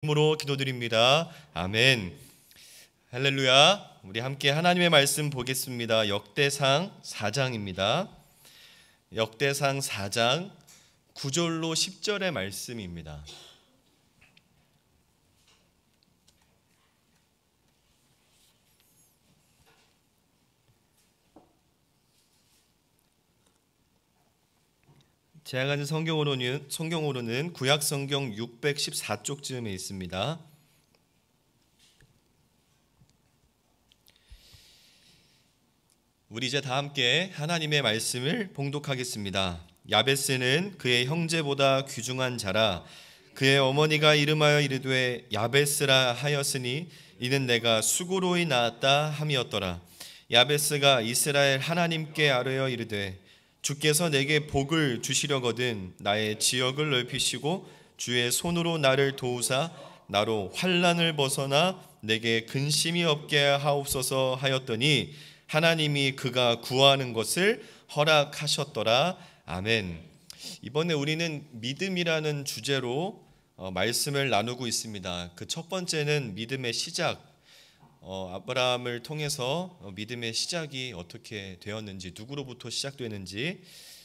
으로 기도드립니다. 아멘. 할렐루야. 우리 함께 하나님의 말씀 보겠습니다. 역대상 4장입니다. 역대상 4장 9절로 10절의 말씀입니다. 제가 가진 성경으로는 구약 성경 614쪽쯤에 있습니다. 우리 이제 다 함께 하나님의 말씀을 봉독하겠습니다. 야베스는 그의 형제보다 귀중한 자라. 그의 어머니가 이름하여 이르되 야베스라 하였으니 이는 내가 수고로이 낳았다 함이었더라. 야베스가 이스라엘 하나님께 아뢰어 이르되 주께서 내게 복을 주시려거든 나의 지역을 넓히시고 주의 손으로 나를 도우사 나로 환난을 벗어나 내게 근심이 없게 하옵소서 하였더니 하나님이 그가 구하는 것을 허락하셨더라. 아멘. 이번에 우리는 믿음이라는 주제로 말씀을 나누고 있습니다. 그 첫 번째는 믿음의 시작, 아브라함을 통해서 믿음의 시작이 어떻게 되었는지, 누구로부터 시작되는지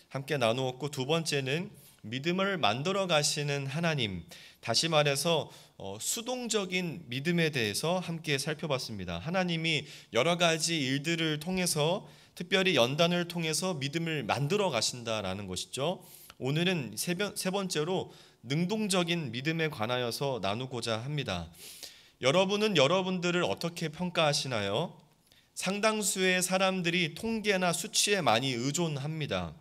함께 나누었고, 두 번째는 믿음을 만들어 가시는 하나님, 다시 말해서 수동적인 믿음에 대해서 함께 살펴봤습니다. 하나님이 여러 가지 일들을 통해서, 특별히 연단을 통해서 믿음을 만들어 가신다라는 것이죠. 오늘은 세 번째로 능동적인 믿음에 관하여서 나누고자 합니다. 여러분은 여러분들을 어떻게 평가하시나요? 상당수의 사람들이 통계나 수치에 많이 의존합니다.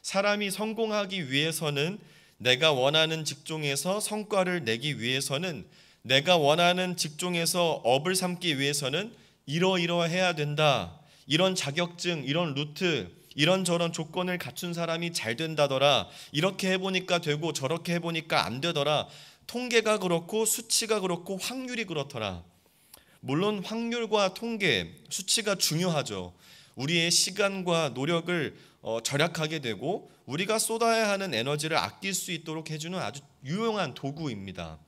사람이 성공하기 위해서는, 내가 원하는 직종에서 성과를 내기 위해서는, 내가 원하는 직종에서 업을 삼기 위해서는 이러이러해야 된다, 이런 자격증, 이런 루트, 이런저런 조건을 갖춘 사람이 잘 된다더라, 이렇게 해보니까 되고 저렇게 해보니까 안 되더라, 통계가 그렇고 수치가 그렇고 확률이 그렇더라. 물론 확률과 통계, 수치가 중요하죠. 우리의 시간과 노력을 절약하게 되고 우리가 쏟아야 하는 에너지를 아낄 수 있도록 해주는 아주 유용한 도구입니다.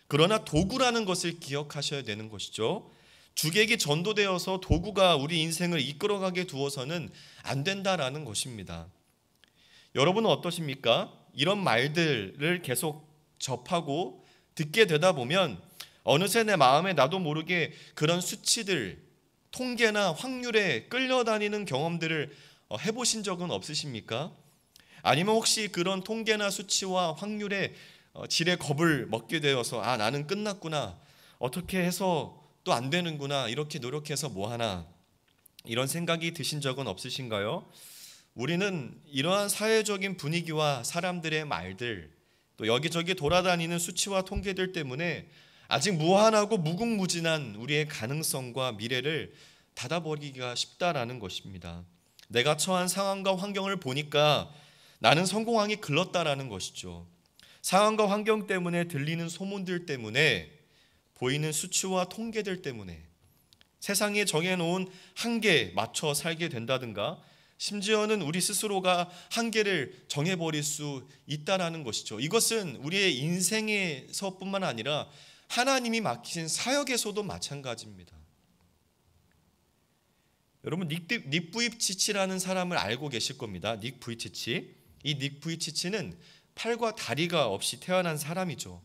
그러나 도구라는 것을 기억하셔야 되는 것이죠. 주객이 전도되어서 도구가 우리 인생을 이끌어가게 두어서는 안 된다라는 것입니다. 여러분은 어떠십니까? 이런 말들을 계속 접하고 듣게 되다 보면 어느새 내 마음에 나도 모르게 그런 수치들, 통계나 확률에 끌려다니는 경험들을 해보신 적은 없으십니까? 아니면 혹시 그런 통계나 수치와 확률에 지레 겁을 먹게 되어서 나는 끝났구나, 어떻게 해서 또 안 되는구나, 이렇게 노력해서 뭐하나, 이런 생각이 드신 적은 없으신가요? 우리는 이러한 사회적인 분위기와 사람들의 말들, 또 여기저기 돌아다니는 수치와 통계들 때문에 아직 무한하고 무궁무진한 우리의 가능성과 미래를 닫아버리기가 쉽다라는 것입니다. 내가 처한 상황과 환경을 보니까 나는 성공하기 글렀다라는 것이죠. 상황과 환경 때문에 들리는 소문들 때문에, 보이는 수치와 통계들 때문에 세상에 정해놓은 한계에 맞춰 살게 된다든가, 심지어는 우리 스스로가 한계를 정해버릴 수 있다라는 것이죠. 이것은 우리의 인생에서뿐만 아니라 하나님이 맡기신 사역에서도 마찬가지입니다. 여러분, 닉 부이치치라는 사람을 알고 계실 겁니다. 닉 부이치치. 이 닉 부이치치는 팔과 다리가 없이 태어난 사람이죠.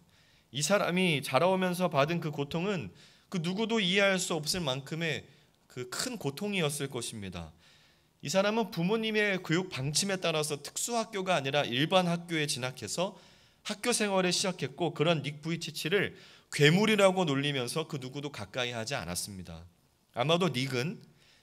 이 사람이 자라오면서 받은 그 고통은 그 누구도 이해할 수 없을 만큼의 그 큰 고통이었을 것입니다. 이 사람은 부모님의 교육 방침에 따라서 특수학교가 아니라 일반 학교에 진학해서 학교 생활을 시작했고, 그런 닉 부이치치를 괴물이라고 놀리면서 그 누구도 가까이 하지 않았습니다. 아마도 닉은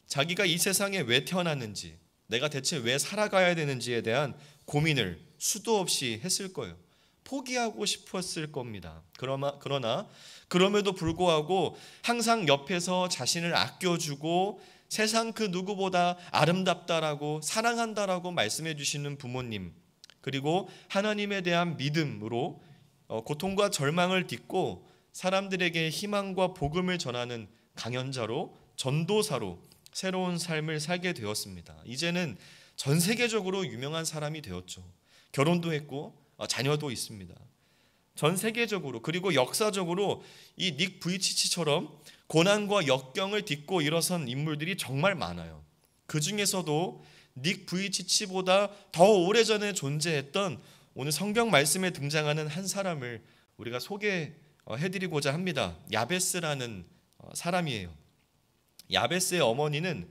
자기가 이 세상에 왜 태어났는지, 내가 대체 왜 살아가야 되는지에 대한 고민을 수도 없이 했을 거예요. 포기하고 싶었을 겁니다. 그러나 그럼에도 불구하고 항상 옆에서 자신을 아껴주고 세상 그 누구보다 아름답다라고 사랑한다라고 말씀해 주시는 부모님, 그리고 하나님에 대한 믿음으로 고통과 절망을 딛고 사람들에게 희망과 복음을 전하는 강연자로, 전도사로 새로운 삶을 살게 되었습니다. 이제는 전 세계적으로 유명한 사람이 되었죠. 결혼도 했고 자녀도 있습니다. 전 세계적으로 그리고 역사적으로 이 닉 부이치치처럼 고난과 역경을 딛고 일어선 인물들이 정말 많아요. 그 중에서도 닉 부이치치보다 더 오래전에 존재했던 오늘 성경 말씀에 등장하는 한 사람을 우리가 소개해드리고자 합니다. 야베스라는 사람이에요. 야베스의 어머니는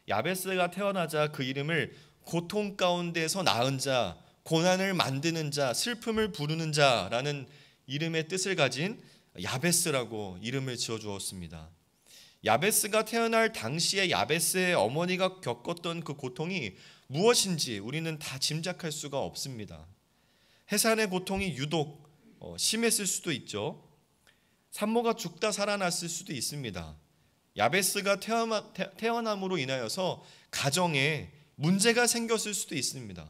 야베스가 태어나자 그 이름을 고통 가운데서 낳은 자, 고난을 만드는 자, 슬픔을 부르는 자라는 이름의 뜻을 가진 야베스라고 이름을 지어주었습니다. 야베스가 태어날 당시에 야베스의 어머니가 겪었던 그 고통이 무엇인지 우리는 다 짐작할 수가 없습니다. 해산의 고통이 유독 심했을 수도 있죠. 산모가 죽다 살아났을 수도 있습니다. 야베스가 태어남으로 인하여서 가정에 문제가 생겼을 수도 있습니다.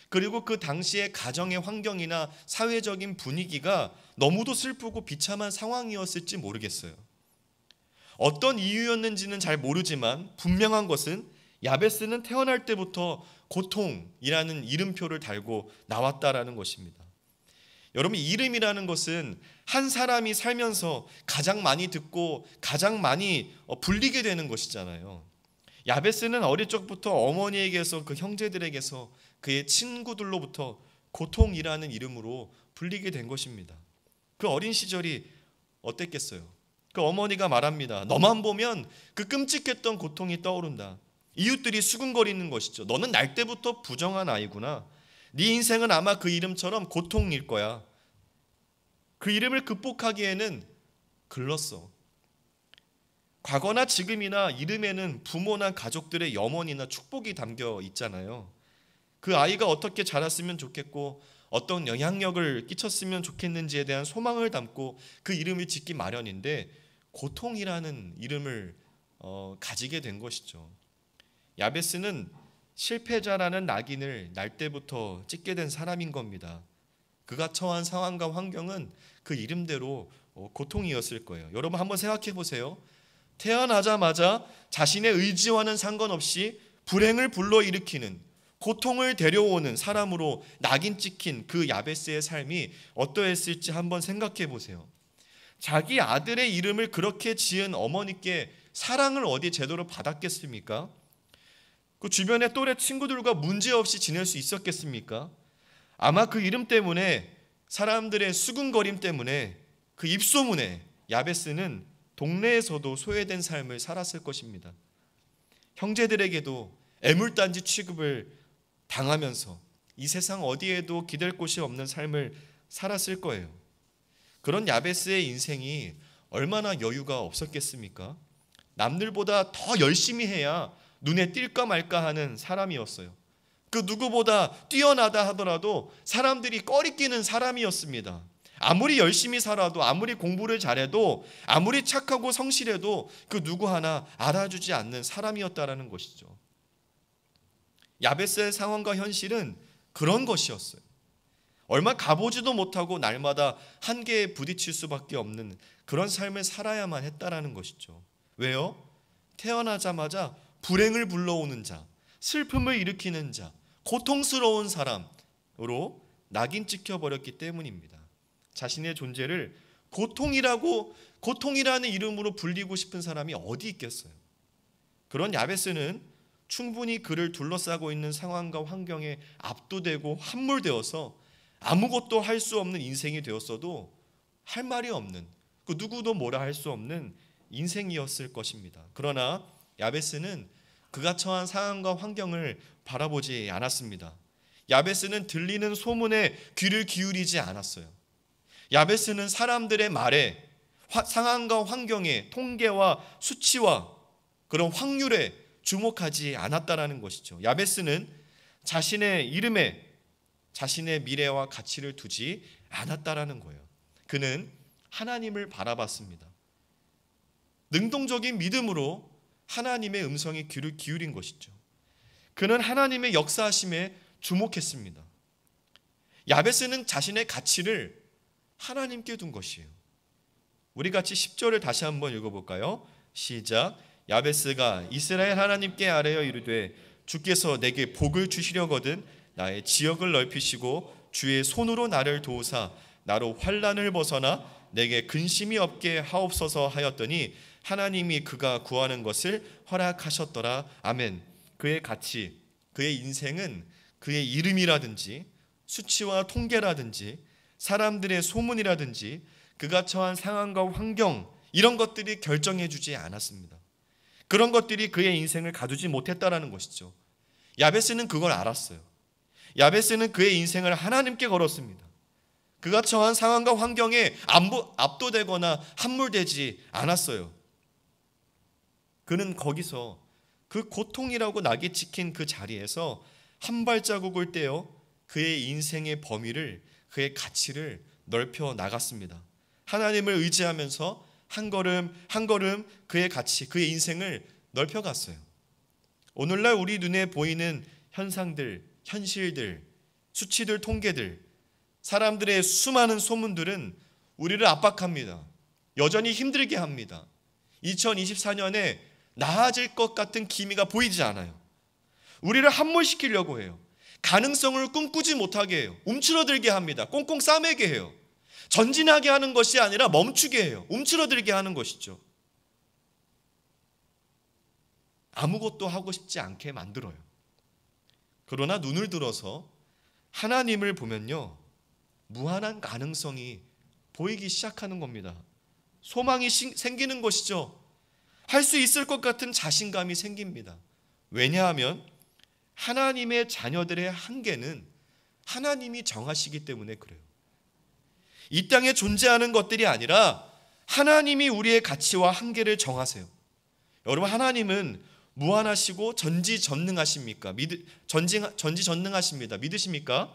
그리고 그 당시의 가정의 환경이나 사회적인 분위기가 너무도 슬프고 비참한 상황이었을지 모르겠어요. 어떤 이유였는지는 잘 모르지만 분명한 것은 야베스는 태어날 때부터 고통이라는 이름표를 달고 나왔다라는 것입니다. 여러분, 이름이라는 것은 한 사람이 살면서 가장 많이 듣고 가장 많이 불리게 되는 것이잖아요. 야베스는 어릴 적부터 어머니에게서 그 형제들에게서 그의 친구들로부터 고통이라는 이름으로 불리게 된 것입니다. 그 어린 시절이 어땠겠어요? 그 어머니가 말합니다. 너만 보면 그 끔찍했던 고통이 떠오른다. 이웃들이 수군거리는 것이죠. 너는 날 때부터 부정한 아이구나. 네 인생은 아마 그 이름처럼 고통일 거야. 그 이름을 극복하기에는 글렀어. 과거나 지금이나 이름에는 부모나 가족들의 염원이나 축복이 담겨 있잖아요. 그 아이가 어떻게 자랐으면 좋겠고 어떤 영향력을 끼쳤으면 좋겠는지에 대한 소망을 담고 그 이름을 짓기 마련인데 고통이라는 이름을 가지게 된 것이죠. 야베스는 실패자라는 낙인을 날 때부터 찍게 된 사람인 겁니다. 그가 처한 상황과 환경은 그 이름대로 고통이었을 거예요. 여러분 한번 생각해 보세요. 태어나자마자 자신의 의지와는 상관없이 불행을 불러일으키는 고통을 데려오는 사람으로 낙인 찍힌 그 야베스의 삶이 어떠했을지 한번 생각해 보세요. 자기 아들의 이름을 그렇게 지은 어머니께 사랑을 어디 제대로 받았겠습니까? 그 주변의 또래 친구들과 문제없이 지낼 수 있었겠습니까? 아마 그 이름 때문에 사람들의 수군거림 때문에 그 입소문에 야베스는 동네에서도 소외된 삶을 살았을 것입니다. 형제들에게도 애물단지 취급을 당하면서 이 세상 어디에도 기댈 곳이 없는 삶을 살았을 거예요. 그런 야베스의 인생이 얼마나 여유가 없었겠습니까? 남들보다 더 열심히 해야 눈에 띌까 말까 하는 사람이었어요. 그 누구보다 뛰어나다 하더라도 사람들이 꺼리끼는 사람이었습니다. 아무리 열심히 살아도 아무리 공부를 잘해도 아무리 착하고 성실해도 그 누구 하나 알아주지 않는 사람이었다라는 것이죠. 야베스의 상황과 현실은 그런 것이었어요. 얼마 가보지도 못하고 날마다 한계에 부딪힐 수밖에 없는 그런 삶을 살아야만 했다라는 것이죠. 왜요? 태어나자마자 불행을 불러오는 자, 슬픔을 일으키는 자, 고통스러운 사람으로 낙인 찍혀버렸기 때문입니다. 자신의 존재를 고통이라는 이름으로 불리고 싶은 사람이 어디 있겠어요? 그런 야베스는 충분히 그를 둘러싸고 있는 상황과 환경에 압도되고 함몰되어서 아무것도 할 수 없는 인생이 되었어도 할 말이 없는, 그 누구도 뭐라 할 수 없는 인생이었을 것입니다. 그러나 야베스는 그가 처한 상황과 환경을 바라보지 않았습니다. 야베스는 들리는 소문에 귀를 기울이지 않았어요. 야베스는 사람들의 말에, 상황과 환경에, 통계와 수치와 그런 확률에 주목하지 않았다라는 것이죠. 야베스는 자신의 이름에 자신의 미래와 가치를 두지 않았다라는 거예요. 그는 하나님을 바라봤습니다. 능동적인 믿음으로 하나님의 음성에 귀를 기울인 것이죠. 그는 하나님의 역사하심에 주목했습니다. 야베스는 자신의 가치를 하나님께 둔 것이에요. 우리 같이 10절을 다시 한번 읽어볼까요? 시작. 야베스가 이스라엘 하나님께 아뢰어 이르되 주께서 내게 복을 주시려거든 나의 지역을 넓히시고 주의 손으로 나를 도우사 나로 환난을 벗어나 내게 근심이 없게 하옵소서 하였더니 하나님이 그가 구하는 것을 허락하셨더라. 아멘. 그의 가치, 그의 인생은 그의 이름이라든지 수치와 통계라든지 사람들의 소문이라든지 그가 처한 상황과 환경, 이런 것들이 결정해 주지 않았습니다. 그런 것들이 그의 인생을 가두지 못했다라는 것이죠. 야베스는 그걸 알았어요. 야베스는 그의 인생을 하나님께 걸었습니다. 그가 처한 상황과 환경에 압도되거나 함몰되지 않았어요. 그는 거기서 그 고통이라고 낙이 찍힌 그 자리에서 한 발자국을 떼어 그의 인생의 범위를, 그의 가치를 넓혀 나갔습니다. 하나님을 의지하면서 한 걸음 한 걸음 그의 가치, 그의 인생을 넓혀갔어요. 오늘날 우리 눈에 보이는 현상들, 현실들, 수치들, 통계들, 사람들의 수많은 소문들은 우리를 압박합니다. 여전히 힘들게 합니다. 2024년에 나아질 것 같은 기미가 보이지 않아요. 우리를 함몰시키려고 해요. 가능성을 꿈꾸지 못하게 해요. 움츠러들게 합니다. 꽁꽁 싸매게 해요. 전진하게 하는 것이 아니라 멈추게 해요. 움츠러들게 하는 것이죠. 아무것도 하고 싶지 않게 만들어요. 그러나 눈을 들어서 하나님을 보면요, 무한한 가능성이 보이기 시작하는 겁니다. 소망이 생기는 것이죠. 할 수 있을 것 같은 자신감이 생깁니다. 왜냐하면 하나님의 자녀들의 한계는 하나님이 정하시기 때문에 그래요. 이 땅에 존재하는 것들이 아니라 하나님이 우리의 가치와 한계를 정하세요. 여러분, 하나님은 무한하시고 전지전능하십니까? 전지전능하십니다. 믿으십니까?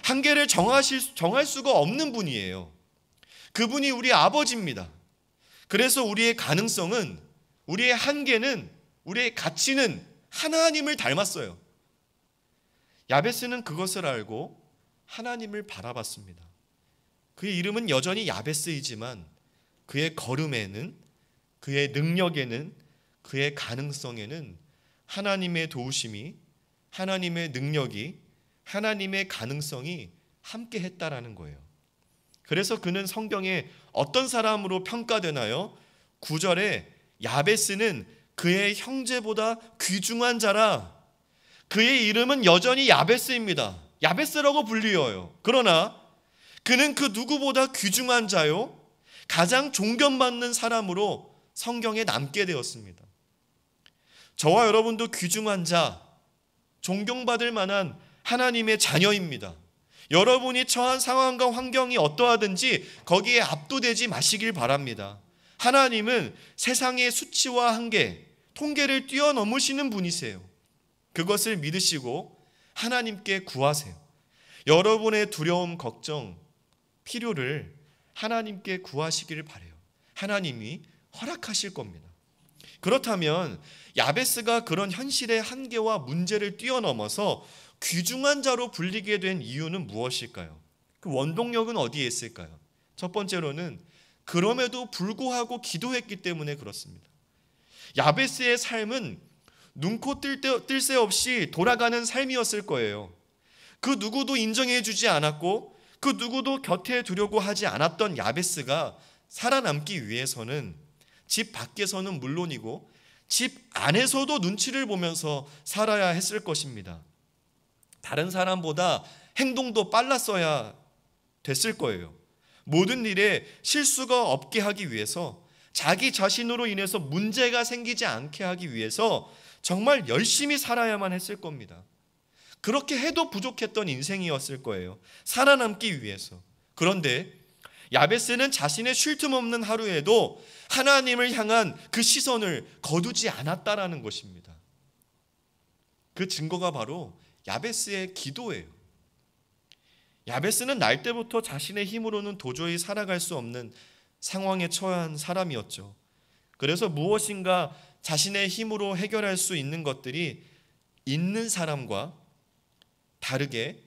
한계를 정할 수가 없는 분이에요. 그분이 우리 아버지입니다. 그래서 우리의 가능성은, 우리의 한계는, 우리의 가치는 하나님을 닮았어요. 야베스는 그것을 알고 하나님을 바라봤습니다. 그의 이름은 여전히 야베스이지만 그의 걸음에는, 그의 능력에는, 그의 가능성에는 하나님의 도우심이, 하나님의 능력이, 하나님의 가능성이 함께 했다라는 거예요. 그래서 그는 성경에 어떤 사람으로 평가되나요? 9절에 야베스는 그의 형제보다 귀중한 자라. 그의 이름은 여전히 야베스입니다. 야베스라고 불리어요. 그러나 그는 그 누구보다 귀중한 자요, 가장 존경받는 사람으로 성경에 남게 되었습니다. 저와 여러분도 귀중한 자, 존경받을 만한 하나님의 자녀입니다. 여러분이 처한 상황과 환경이 어떠하든지 거기에 압도되지 마시길 바랍니다. 하나님은 세상의 수치와 한계, 통계를 뛰어넘으시는 분이세요. 그것을 믿으시고 하나님께 구하세요. 여러분의 두려움, 걱정, 필요를 하나님께 구하시기를 바라요. 하나님이 허락하실 겁니다. 그렇다면 야베스가 그런 현실의 한계와 문제를 뛰어넘어서 귀중한 자로 불리게 된 이유는 무엇일까요? 그 원동력은 어디에 있을까요? 첫 번째로는 그럼에도 불구하고 기도했기 때문에 그렇습니다. 야베스의 삶은 눈코 뜰 새 없이 돌아가는 삶이었을 거예요. 그 누구도 인정해 주지 않았고 그 누구도 곁에 두려고 하지 않았던 야베스가 살아남기 위해서는 집 밖에서는 물론이고 집 안에서도 눈치를 보면서 살아야 했을 것입니다. 다른 사람보다 행동도 빨랐어야 됐을 거예요. 모든 일에 실수가 없게 하기 위해서, 자기 자신으로 인해서 문제가 생기지 않게 하기 위해서 정말 열심히 살아야만 했을 겁니다. 그렇게 해도 부족했던 인생이었을 거예요. 살아남기 위해서. 그런데 야베스는 자신의 쉴 틈 없는 하루에도 하나님을 향한 그 시선을 거두지 않았다라는 것입니다. 그 증거가 바로 야베스의 기도예요. 야베스는 날 때부터 자신의 힘으로는 도저히 살아갈 수 없는 상황에 처한 사람이었죠. 그래서 무엇인가 자신의 힘으로 해결할 수 있는 것들이 있는 사람과 다르게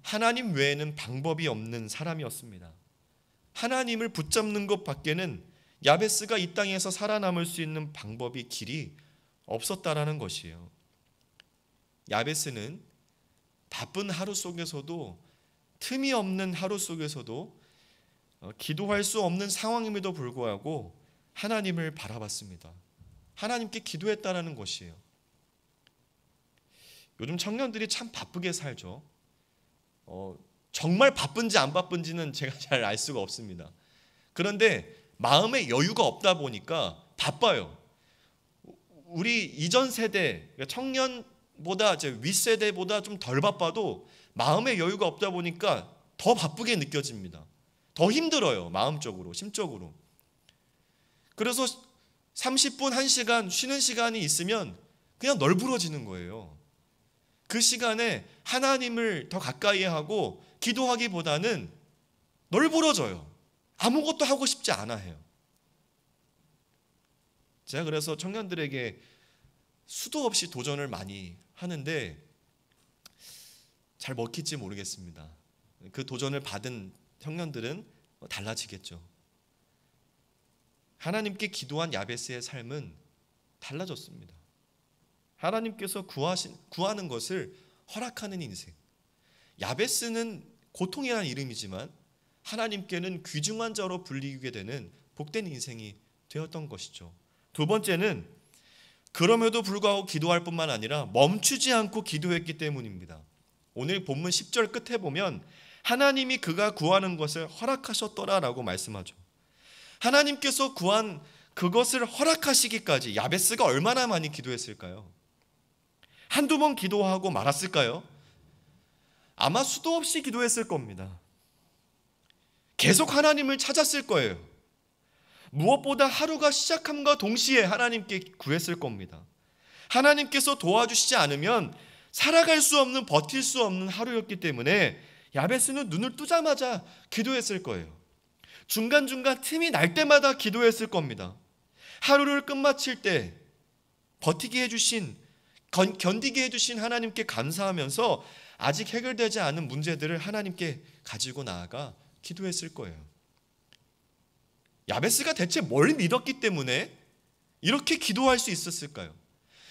하나님 외에는 방법이 없는 사람이었습니다. 하나님을 붙잡는 것 밖에는 야베스가 이 땅에서 살아남을 수 있는 방법이, 길이 없었다라는 것이에요. 야베스는 바쁜 하루 속에서도, 틈이 없는 하루 속에서도 기도할 수 없는 상황임에도 불구하고 하나님을 바라봤습니다. 하나님께 기도했다라는 것이에요. 요즘 청년들이 참 바쁘게 살죠. 정말 바쁜지 안 바쁜지는 제가 잘 알 수가 없습니다. 그런데 마음에 여유가 없다 보니까 바빠요. 우리 이전 세대, 청년보다 이제 윗세대보다 좀 덜 바빠도 마음에 여유가 없다 보니까 더 바쁘게 느껴집니다. 더 힘들어요. 마음적으로, 심적으로. 그래서 30분, 1시간 쉬는 시간이 있으면 그냥 널브러지는 거예요. 그 시간에 하나님을 더 가까이 하고 기도하기보다는 널브러져요. 아무것도 하고 싶지 않아 해요. 제가 그래서 청년들에게 수도 없이 도전을 많이 하는데 잘 먹힐지 모르겠습니다. 그 도전을 받은 청년들은 달라지겠죠. 하나님께 기도한 야베스의 삶은 달라졌습니다. 하나님께서 구하는 것을 허락하는 인생. 야베스는 고통이라는 이름이지만 하나님께는 귀중한 자로 불리게 되는 복된 인생이 되었던 것이죠. 두 번째는 그럼에도 불구하고 기도할 뿐만 아니라 멈추지 않고 기도했기 때문입니다. 오늘 본문 10절 끝에 보면 하나님이 그가 구하는 것을 허락하셨더라라고 말씀하죠. 하나님께서 구한 그것을 허락하시기까지 야베스가 얼마나 많이 기도했을까요? 한두 번 기도하고 말았을까요? 아마 수도 없이 기도했을 겁니다. 계속 하나님을 찾았을 거예요. 무엇보다 하루가 시작함과 동시에 하나님께 구했을 겁니다. 하나님께서 도와주시지 않으면 살아갈 수 없는, 버틸 수 없는 하루였기 때문에 야베스는 눈을 뜨자마자 기도했을 거예요. 중간중간 틈이 날 때마다 기도했을 겁니다. 하루를 끝마칠 때 버티게 해주신, 견디게 해주신 하나님께 감사하면서 아직 해결되지 않은 문제들을 하나님께 가지고 나아가 기도했을 거예요. 야베스가 대체 뭘 믿었기 때문에 이렇게 기도할 수 있었을까요?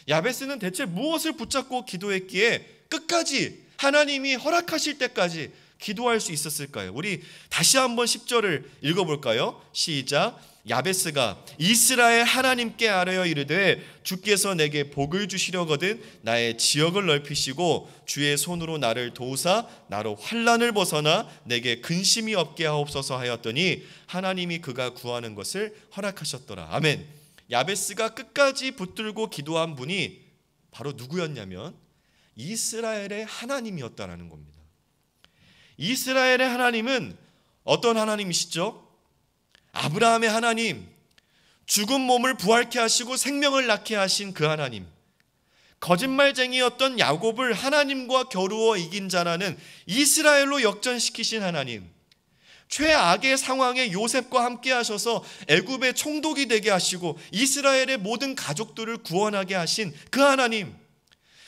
야베스는 대체 무엇을 붙잡고 기도했기에 끝까지 하나님이 허락하실 때까지 기도할 수 있었을까요? 우리 다시 한번 10절을 읽어볼까요? 시작. 야베스가 이스라엘 하나님께 아뢰어 이르되 주께서 내게 복을 주시려거든 나의 지역을 넓히시고 주의 손으로 나를 도우사 나로 환난을 벗어나 내게 근심이 없게 하옵소서 하였더니 하나님이 그가 구하는 것을 허락하셨더라. 아멘. 야베스가 끝까지 붙들고 기도한 분이 바로 누구였냐면 이스라엘의 하나님이었다라는 겁니다. 이스라엘의 하나님은 어떤 하나님이시죠? 아브라함의 하나님, 죽은 몸을 부활케 하시고 생명을 낳게 하신 그 하나님, 거짓말쟁이였던 야곱을 하나님과 겨루어 이긴 자라는 이스라엘로 역전시키신 하나님, 최악의 상황에 요셉과 함께 하셔서 애굽의 총독이 되게 하시고 이스라엘의 모든 가족들을 구원하게 하신 그 하나님,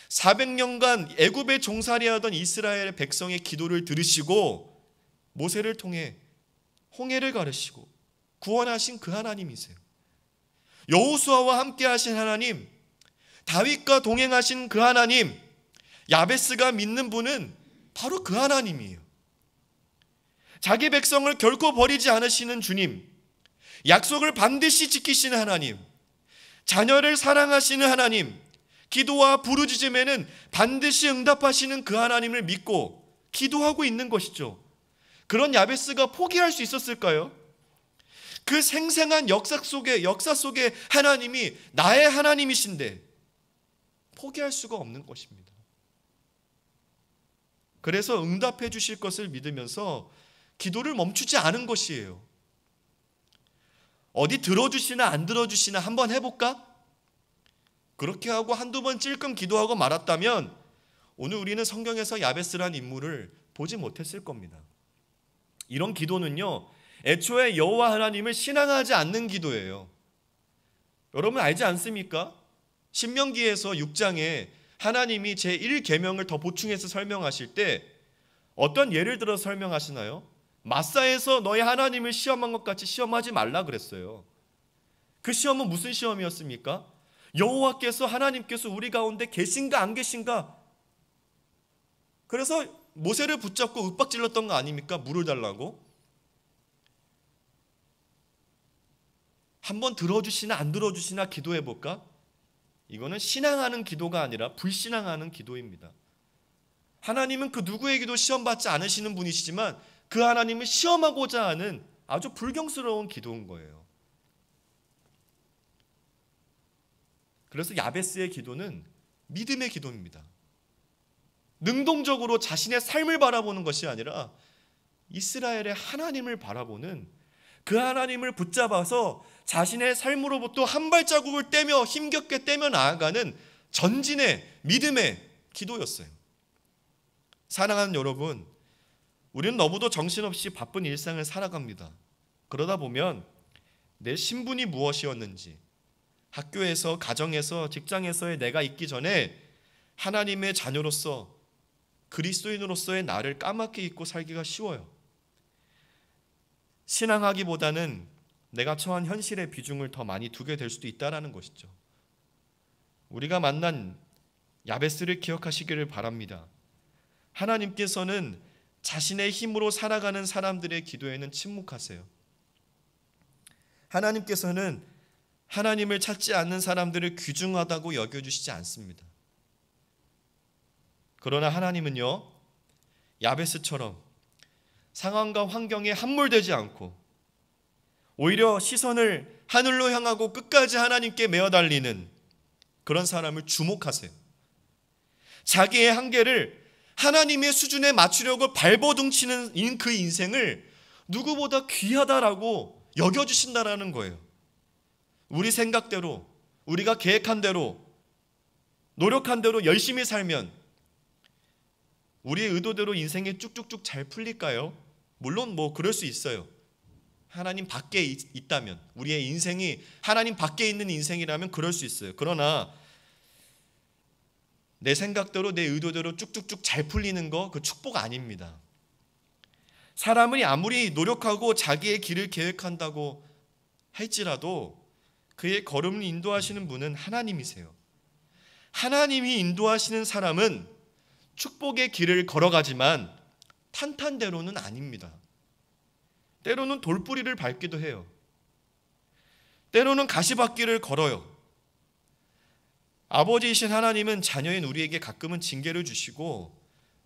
400년간 애굽에 종살이하던 이스라엘 백성의 기도를 들으시고 모세를 통해 홍해를 가르시고 구원하신 그 하나님이세요. 여호수아와 함께 하신 하나님, 다윗과 동행하신 그 하나님, 야베스가 믿는 분은 바로 그 하나님이에요. 자기 백성을 결코 버리지 않으시는 주님, 약속을 반드시 지키시는 하나님, 자녀를 사랑하시는 하나님, 기도와 부르짖음에는 반드시 응답하시는 그 하나님을 믿고 기도하고 있는 것이죠. 그런 야베스가 포기할 수 있었을까요? 그 생생한 역사 속에 하나님이 나의 하나님이신데 포기할 수가 없는 것입니다. 그래서 응답해 주실 것을 믿으면서 기도를 멈추지 않은 것이에요. 어디 들어주시나 안 들어주시나 한번 해볼까? 그렇게 하고 한두 번 찔끔 기도하고 말았다면 오늘 우리는 성경에서 야베스란 인물을 보지 못했을 겁니다. 이런 기도는요, 애초에 여호와 하나님을 신앙하지 않는 기도예요. 여러분 알지 않습니까? 신명기에서 6장에 하나님이 제1계명을 더 보충해서 설명하실 때 어떤 예를 들어 설명하시나요? 마사에서 너희 하나님을 시험한 것 같이 시험하지 말라 그랬어요. 그 시험은 무슨 시험이었습니까? 여호와께서 하나님께서 우리 가운데 계신가 안 계신가? 그래서 모세를 붙잡고 윽박질렀던 거 아닙니까? 물을 달라고. 한번 들어주시나 안 들어주시나 기도해 볼까? 이거는 신앙하는 기도가 아니라 불신앙하는 기도입니다. 하나님은 그 누구의 기도 시험받지 않으시는 분이시지만 그 하나님을 시험하고자 하는 아주 불경스러운 기도인 거예요. 그래서 야베스의 기도는 믿음의 기도입니다. 능동적으로 자신의 삶을 바라보는 것이 아니라 이스라엘의 하나님을 바라보는, 그 하나님을 붙잡아서 자신의 삶으로부터 한 발자국을 떼며 힘겹게 떼며 나아가는 전진의 믿음의 기도였어요. 사랑하는 여러분, 우리는 너무도 정신없이 바쁜 일상을 살아갑니다. 그러다 보면 내 신분이 무엇이었는지, 학교에서, 가정에서, 직장에서의 내가 있기 전에 하나님의 자녀로서, 그리스도인으로서의 나를 까맣게 잊고 살기가 쉬워요. 신앙하기보다는 내가 처한 현실의 비중을 더 많이 두게 될 수도 있다는 것이죠. 우리가 만난 야베스를 기억하시기를 바랍니다. 하나님께서는 자신의 힘으로 살아가는 사람들의 기도에는 침묵하세요. 하나님께서는 하나님을 찾지 않는 사람들을 귀중하다고 여겨주시지 않습니다. 그러나 하나님은요, 야베스처럼 상황과 환경에 함몰되지 않고 오히려 시선을 하늘로 향하고 끝까지 하나님께 메어 달리는 그런 사람을 주목하세요. 자기의 한계를 하나님의 수준에 맞추려고 발버둥치는 그 인생을 누구보다 귀하다라고 여겨주신다라는 거예요. 우리 생각대로, 우리가 계획한 대로, 노력한 대로 열심히 살면 우리의 의도대로 인생이 쭉쭉쭉 잘 풀릴까요? 물론 그럴 수 있어요. 하나님 밖에 있다면, 우리의 인생이 하나님 밖에 있는 인생이라면 그럴 수 있어요. 그러나 내 생각대로, 내 의도대로 쭉쭉쭉 잘 풀리는 거, 그 축복 아닙니다. 사람이 아무리 노력하고 자기의 길을 계획한다고 할지라도 그의 걸음을 인도하시는 분은 하나님이세요. 하나님이 인도하시는 사람은 축복의 길을 걸어가지만 탄탄대로는 아닙니다. 때로는 돌뿌리를 밟기도 해요. 때로는 가시밭길을 걸어요. 아버지이신 하나님은 자녀인 우리에게 가끔은 징계를 주시고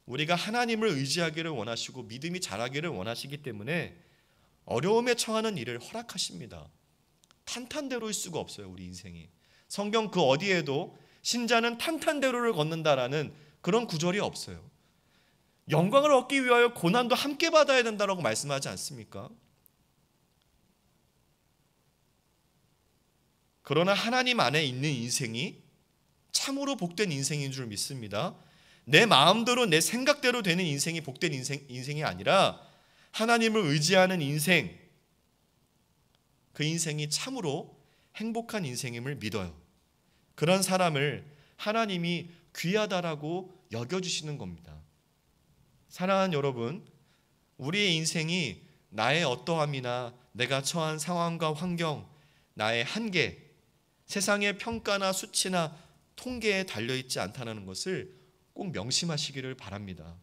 우리가 하나님을 의지하기를 원하시고 믿음이 자라기를 원하시기 때문에 어려움에 처하는 일을 허락하십니다. 탄탄대로일 수가 없어요, 우리 인생이. 성경 그 어디에도 신자는 탄탄대로를 걷는다라는 그런 구절이 없어요. 영광을 얻기 위하여 고난도 함께 받아야 된다라고 말씀하지 않습니까? 그러나 하나님 안에 있는 인생이 참으로 복된 인생인 줄 믿습니다. 내 마음대로, 내 생각대로 되는 인생이 복된 인생이 아니라 하나님을 의지하는 인생, 그 인생이 참으로 행복한 인생임을 믿어요. 그런 사람을 하나님이 귀하다라고 여겨주시는 겁니다. 사랑하는 여러분, 우리의 인생이 나의 어떠함이나 내가 처한 상황과 환경, 나의 한계, 세상의 평가나 수치나 통계에 달려있지 않다는 것을 꼭 명심하시기를 바랍니다.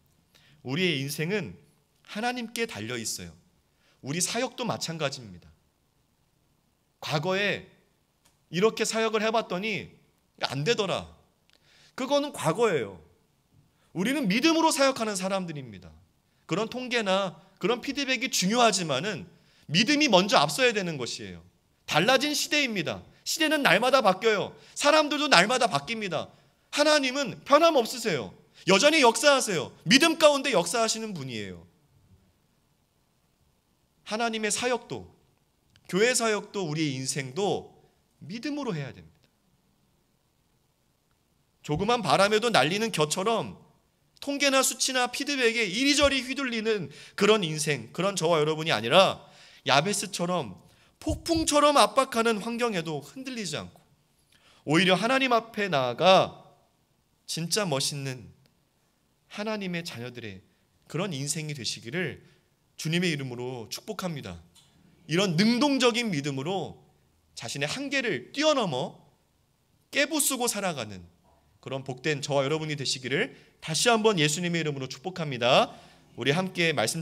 우리의 인생은 하나님께 달려있어요. 우리 사역도 마찬가지입니다. 과거에 이렇게 사역을 해봤더니 안 되더라. 그거는 과거예요. 우리는 믿음으로 사역하는 사람들입니다. 그런 통계나 그런 피드백이 중요하지만은 믿음이 먼저 앞서야 되는 것이에요. 달라진 시대입니다. 시대는 날마다 바뀌어요. 사람들도 날마다 바뀝니다. 하나님은 변함없으세요. 여전히 역사하세요. 믿음 가운데 역사하시는 분이에요. 하나님의 사역도, 교회 사역도, 우리의 인생도 믿음으로 해야 됩니다. 조그만 바람에도 날리는 겨처럼 통계나 수치나 피드백에 이리저리 휘둘리는 그런 인생, 그런 저와 여러분이 아니라 야베스처럼 폭풍처럼 압박하는 환경에도 흔들리지 않고 오히려 하나님 앞에 나아가 진짜 멋있는 하나님의 자녀들의 그런 인생이 되시기를 주님의 이름으로 축복합니다. 이런 능동적인 믿음으로 자신의 한계를 뛰어넘어 깨부수고 살아가는 그런 복된 저와 여러분이 되시기를 다시 한번 예수님의 이름으로 축복합니다. 우리 함께 말씀